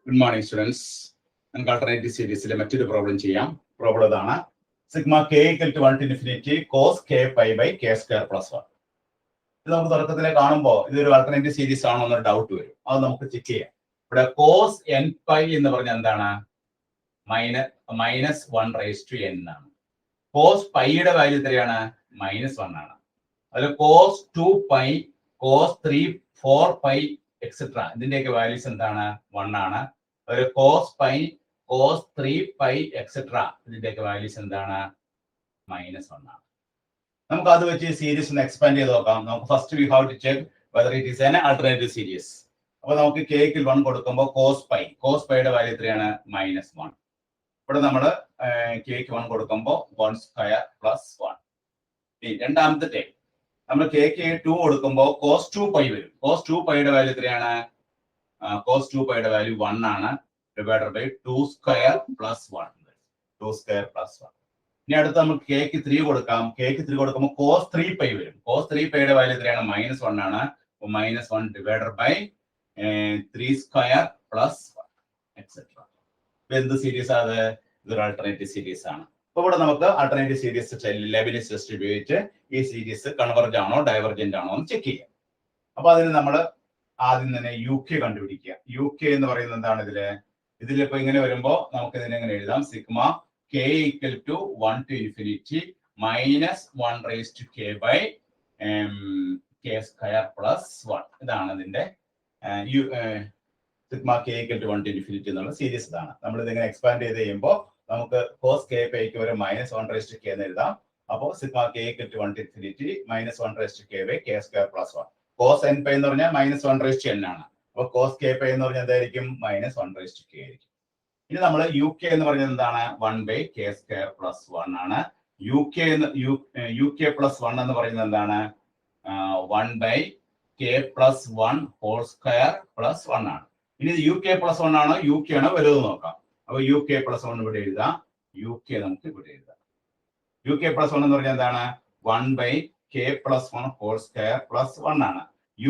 Good morning, students. നമുക്ക് alternative സീരീസിലെ മറ്റൊരു പ്രോബ്ലം ചെയ്യാം. പ്രോബ്ലം ഇതാണ്. Sigma k equal to 1 to infinity cos k pi by k square plus 1. ഇത് നമുക്ക് തുടക്കത്തിൽ കാണുമ്പോൾ ഇതൊരു alternative സീരീസ് ആണോ എന്നൊരു ഡൗട്ട് വരും. അത് നമുക്ക് ചെക്ക് ചെയ്യാം. ഇവിടെ cos n pi എന്ന് പറഞ്ഞാൽ എന്താണ്? മൈനസ് 1 raised to n ആണ്. cos pi യുടെ വാല്യൂ എത്രയാണ്? -1 ആണ്. അതിൽ cos 2 pi, cos 3, 4 pi etcetera ഇതിന്റെയൊക്കെ വാല്യൂസ് എന്താണ്? 1 ആണ്. ഒരു cos pi, cos 3 pi etcetera ഇതിന്റെയൊക്കെ വാല്യൂസ് എന്താണ്? -1 ആണ്. നമുക്ക് അത് വെച്ച് സീരീസ് ഒന്ന് എക്സ്പാൻഡ് ചെയ്ത് നോക്കാം. നമുക്ക് first we have to check whether it is an alternative series. അപ്പൊ നമുക്ക് കേക്കിൽ 1 കൊടുക്കുമ്പോൾ cos പൈയുടെ വാല്യൂ എത്രയാണ്? -1. ഇവിടെ നമ്മൾ കേക്ക് 1 കൊടുക്കുമ്പോൾ 1 സ്ക്വയർ പ്ലസ് 1. രണ്ടാമത്തെ ടൈം നമ്മൾ കേക്ക് 2 കൊടുക്കുമ്പോൾ cos 2 pi വരും. cos 2 പൈയുടെ വാല്യൂ എത്രയാണ്? cos 2 പൈയുടെ വാല്യൂ 1 ആണ്. Divided by 2 square plus 1. 2 square plus 1. ഇനി അടുത്ത് നമുക്ക് കേക്ക് 3 കൊടുക്കാം. കേക്ക് 3 കൊടുക്കുമ്പോൾ cos 3 pi വരും. cos 3 പൈയുടെ വാല്യൂ എത്രയാണ്? -1 ആണ്. -1 divided by 3 square plus 1 etcetera. എന്ത് സീരീസ് ആണ്? ഇതൊരു ആൾട്ടർനേറ്റീവ് സീരീസ് ആണ്. അപ്പൊ ഇവിടെ നമുക്ക് ആൾട്ടർനേറ്റീവ് സീരീസ് ലെബിനിറ്റ്സ് ടെസ്റ്റ് ഉപയോഗിച്ച് ഈ സീരീസ് കൺവെർജ് ആണോ ഡൈവർജന്റ് ആണോ എന്ന് ചെക്ക് ചെയ്യാം. അപ്പൊ അതിന് നമ്മൾ ആദ്യം തന്നെ UK കണ്ടുപിടിക്കുക. UK എന്ന് പറയുന്നത് എന്താണ്? ഇതിലിപ്പോ ഇങ്ങനെ വരുമ്പോ നമുക്ക് ഇതിനെ എങ്ങനെ എഴുതാം? Sigma k equal to 1 to infinity minus 1 raised to k by k square plus 1. ഇതാണ് ഇതിന്റെ sigma k equal to 1 to infinity എന്നുള്ള സീരീസ് ഇതാണ്. നമ്മൾ ഇതിങ്ങനെ എക്സ്പാൻഡ് ചെയ്ത് കഴിയുമ്പോൾ നമുക്ക് cos k പൈക്ക് വരെ -1 raised to k എന്ന് എഴുതാം. അപ്പോൾ sigma k equal to 1 to infinity -1 raised to k by k square plus 1. cos n pi എന്ന് പറഞ്ഞാൽ -1 raised to n ആണ്. അപ്പോൾ cos k പൈ എന്ന് പറഞ്ഞാൽ എന്തായിരിക്കും? -1 raised to k ആയിരിക്കും. ഇനി നമ്മൾ UK എന്ന് പറഞ്ഞത് എന്താണ്? 1 by k square plus 1 ആണ്. UK plus 1 എന്ന് പറയുന്നത് എന്താണ്? 1 by k plus 1 whole square plus 1 ആണ്. ഇനി ഇത് UK plus 1 ആണോ UK ആണോ വലുത് നോക്കാം. അപ്പൊ UK plus 1 ഇവിടെ എഴുതാം. UK നമുക്ക് ഇവിടെ എഴുതാം. UK plus 1 എന്ന് പറഞ്ഞാൽ എന്താണ്? 1 by k plus 1 whole square plus 1 ആണ്.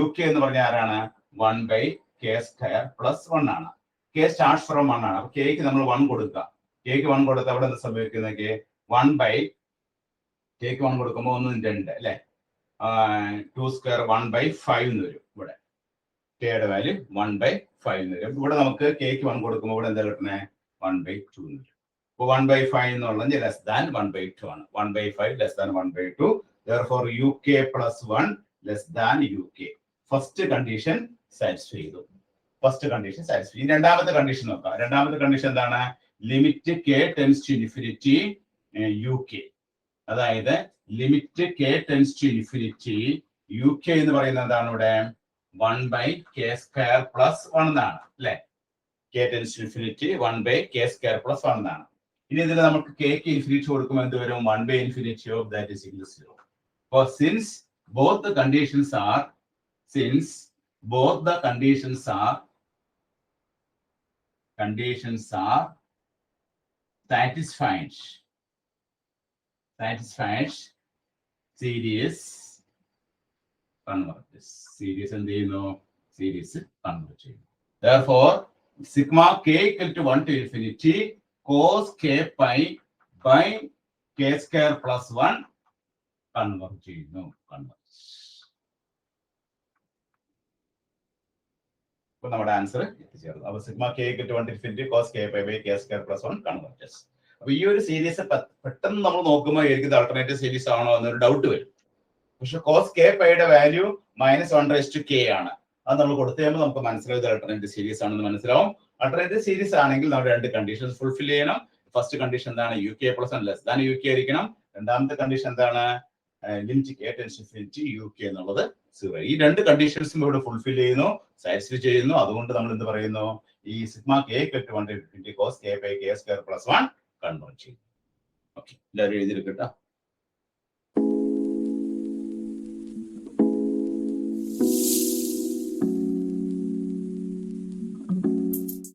UK എന്ന് പറഞ്ഞാൽ ആരാണ്? 1 by k square plus 1 ആണ്. k starts from 1 ആണ്. അപ്പൊ kക്ക് നമ്മൾ 1 കൊടുക്കുക. kക്ക് 1 കൊടുത്താൽ അവിടെ എന്താ സംഭവിക്കുന്നത്? 1 by kക്ക് 1 കൊടുക്കുമ്പോൾ 1 2 അല്ലെ? 2 സ്ക്വയർ 1 by 5 എന്ന് വരും. ഇവിടെ kയുടെ വാല്യൂ 1 by 5 എന്ന് വരും. ഇവിടെ നമുക്ക് kക്ക് 1 കൊടുക്കുമ്പോൾ ഇവിടെ എന്താ കിട്ടുന്നത്? 1 by 2 എന്ന് വരും. അപ്പോൾ 1 by 5 എന്നുള്ളത് ലെസ് ദാൻ 1 by 2 ആണ്. 1 by 5 less than 1 by 2. Therefore UK plus 1 less than UK. First condition satisfy ചെയ്തു. First condition satisfy. രണ്ടാമത്തെ കണ്ടീഷൻ നോക്കാം. രണ്ടാമത്തെ കണ്ടീഷൻ എന്താണ്? Limit k tends to infinity UK. അതായത് limit k tends to infinity UK എന്ന് പറയുന്നത് എന്താണ്? ഇവിടെ 1 by k സ്ക്വയർ പ്ലസ് 1 എന്നാണ് അല്ലെ? k tends to infinity 1 by k square plus 1 എന്നാണ്. ഇനി ഇതിൽ നമുക്ക് k ക്ക് ഇൻഫിനിറ്റി കൊടുക്കുമ്പോൾ എന്ത് വരും? 1 by infinity of that is equal to 0. For since both the conditions are satisfied series converges. Series എന്ത് ചെയ്യുന്നു? സീരീസ് കൺവെർജ് ചെയ്യുന്നു. Therefore sigma k equal to 1 to infinity cos k pi by k square plus 1 converge ചെയ്യുന്നു. അപ്പോൾ നമ്മുടെ answer എത്തിച്ചേർന്നു. അപ്പോൾ sigma k equal to 1 to infinity cos k pi by k square plus 1 converges. അപ്പോൾ ഈ ഒരു series പെട്ടെന്ന് നമ്മൾ നോക്കുമ്പോൾ ഇത് ആൾട്ടർനേറ്റീവ് സീരീസ് ആണോ എന്നൊരു ഡൗട്ട് വരും. പക്ഷെ cos k പൈയുടെ വാല്യൂ -1 raised to k ആണ്. അത് നമ്മൾ കൊടുത്തു കഴിയുമ്പോൾ നമുക്ക് മനസ്സിലാവും ഇത് ആൾട്ടർനേറ്റീവ് സീരീസ് ആണെന്ന് മനസ്സിലാവും. ആൾട്ടർനേറ്റീവ് സീരീസ് ആണെങ്കിൽ നമ്മൾ 2 കണ്ടീഷൻസ് ഫുൾഫിൽ ചെയ്യണം. ഫസ്റ്റ് കണ്ടീഷൻ എന്താണ്? UK plus 1 less than UK ആയിരിക്കണം. രണ്ടാമത്തെ കണ്ടീഷൻ എന്താണ്? Limit k tends to infinity UK എന്നുള്ളത് 0. ഈ 2 കണ്ടീഷൻസും ഇവിടെ ഫുൾഫിൽ ചെയ്യുന്നു, സാറ്റിസ്ഫൈ ചെയ്യുന്നു. അതുകൊണ്ട് നമ്മൾ എന്ത് പറയുന്നു? ഈ sigma k equal to 1 to infinity cos k by k square plus 1 converge ചെയ്യും. ഓക്കെ, എല്ലാവരും എഴുതിയെടുക്കട്ടെ.